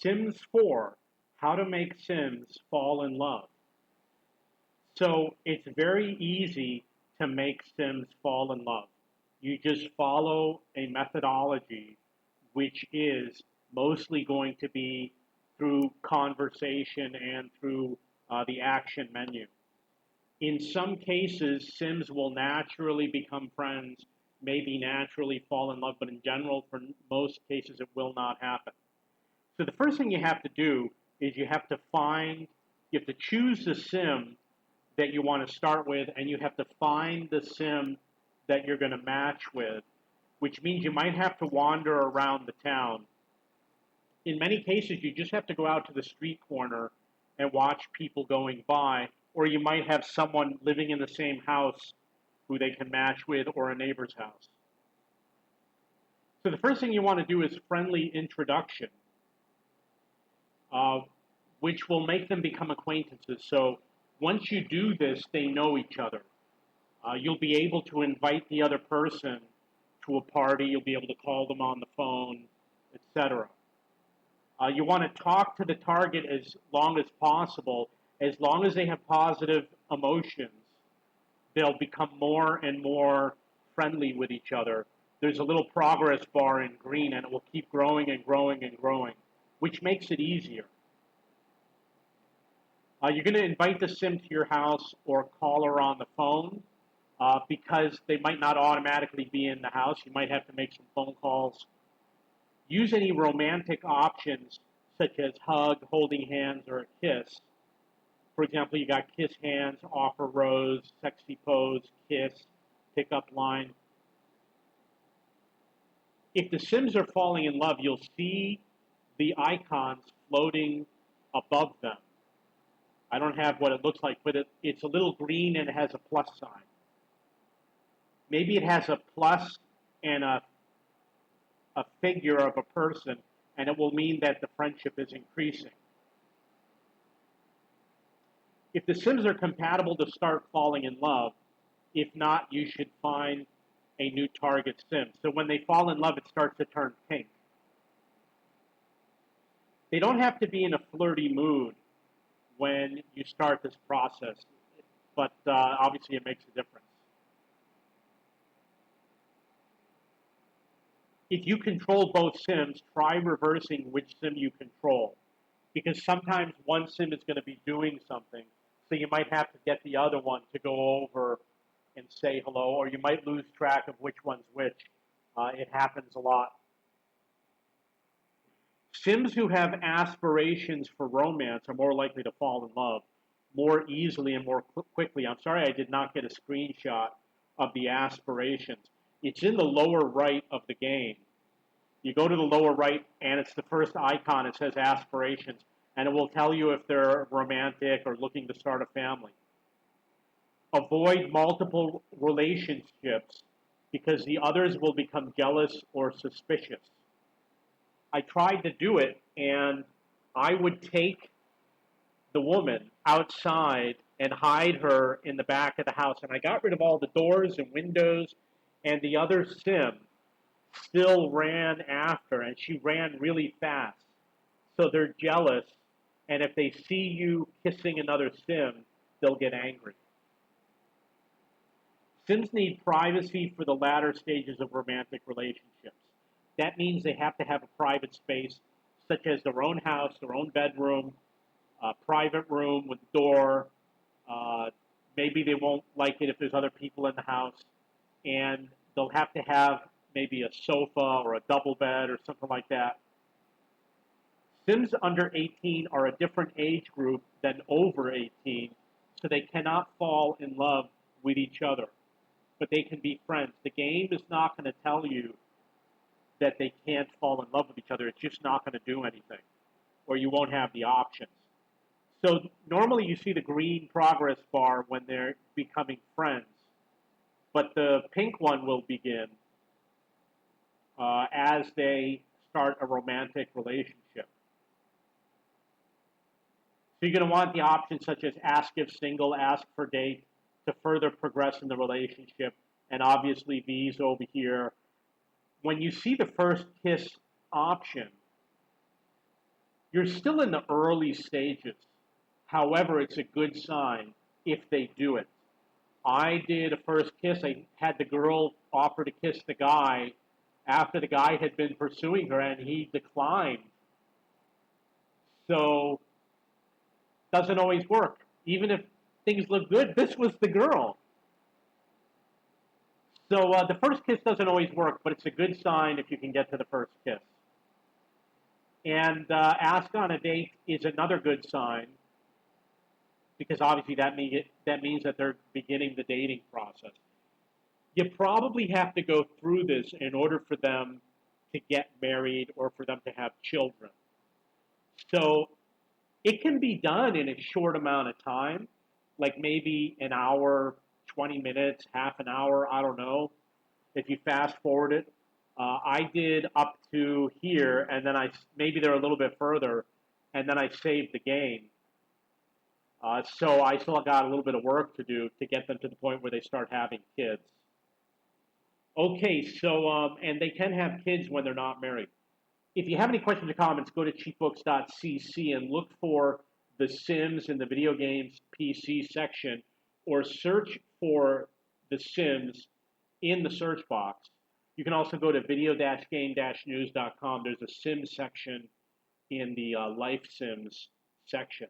Sims 4, how to make Sims fall in love. So it's very easy to make Sims fall in love. You just follow a methodology which is mostly going to be through conversation and through the action menu. In some cases, Sims will naturally become friends, maybe naturally fall in love, but in general, for most cases, it will not happen. So the first thing you have to do is you have to choose the sim that you want to start with, and you have to find the sim that you're going to match with, which means you might have to wander around the town. In many cases, you just have to go out to the street corner and watch people going by, or you might have someone living in the same house who they can match with, or a neighbor's house. So the first thing you want to do is friendly introduction, which will make them become acquaintances. So once you do this, they know each other. You'll be able to invite the other person to a party. You'll be able to call them on the phone, etc. You want to talk to the target as long as possible. As long as they have positive emotions, they'll become more and more friendly with each other. There's a little progress bar in green, and it will keep growing and growing and growing, which makes it easier. You're going to invite the sim to your house or call her on the phone because they might not automatically be in the house. You might have to make some phone calls. Use any romantic options such as hug, holding hands, or a kiss. For example, you got kiss hands, offer rose, sexy pose, kiss, pickup line. If the Sims are falling in love, you'll see the icons floating above them. I don't have what it looks like, but it's a little green and it has a plus sign. Maybe it has a plus and a figure of a person, and it will mean that the friendship is increasing. If the Sims are compatible to start falling in love, if not, you should find a new target Sim. So when they fall in love, it starts to turn pink. They don't have to be in a flirty mood when you start this process, but obviously it makes a difference. If you control both Sims, try reversing which Sim you control, because sometimes one Sim is going to be doing something, so you might have to get the other one to go over and say hello, or you might lose track of which one's which. It happens a lot. Sims who have aspirations for romance are more likely to fall in love more easily and more quickly. I'm sorry I did not get a screenshot of the aspirations. It's in the lower right of the game. You go to the lower right, and it's the first icon. It says aspirations, and it will tell you if they're romantic or looking to start a family. Avoid multiple relationships because the others will become jealous or suspicious. I tried to do it, and I would take the woman outside and hide her in the back of the house, and I got rid of all the doors and windows, and the other Sim still ran after, and she ran really fast. So they're jealous, and if they see you kissing another Sim, they'll get angry. Sims need privacy for the latter stages of romantic relationships. That means they have to have a private space, such as their own house, their own bedroom, a private room with a door. Maybe they won't like it if there's other people in the house, and they'll have to have maybe a sofa or a double bed or something like that. Sims under 18 are a different age group than over 18, so they cannot fall in love with each other, but they can be friends. The game is not going to tell you that they can't fall in love with each other. It's just not going to do anything, or you won't have the options. So normally you see the green progress bar when they're becoming friends, but the pink one will begin as they start a romantic relationship. So you're going to want the options such as ask if single, ask for date to further progress in the relationship, and obviously these over here. When you see the first kiss option, You're still in the early stages. However, it's a good sign if they do it. I did a first kiss. I had the girl offer to kiss the guy after the guy had been pursuing her and he declined. So doesn't always work. Even if things look good, this was the girl. So the first kiss doesn't always work, but it's a good sign if you can get to the first kiss. And ask on a date is another good sign because obviously that means that they're beginning the dating process. You probably have to go through this in order for them to get married or for them to have children. So it can be done in a short amount of time, like maybe an hour, 20 minutes, half an hour, I don't know. If you fast forward it, I did up to here, and then maybe they're a little bit further, and then I saved the game. So I still got a little bit of work to do to get them to the point where they start having kids. Okay, so and they can have kids when they're not married. If you have any questions or comments, go to cheapbooks.cc and look for The Sims in the video games PC section, or search for The Sims in the search box. You can also go to video-game-news.com. There's a Sims section in the Life Sims section.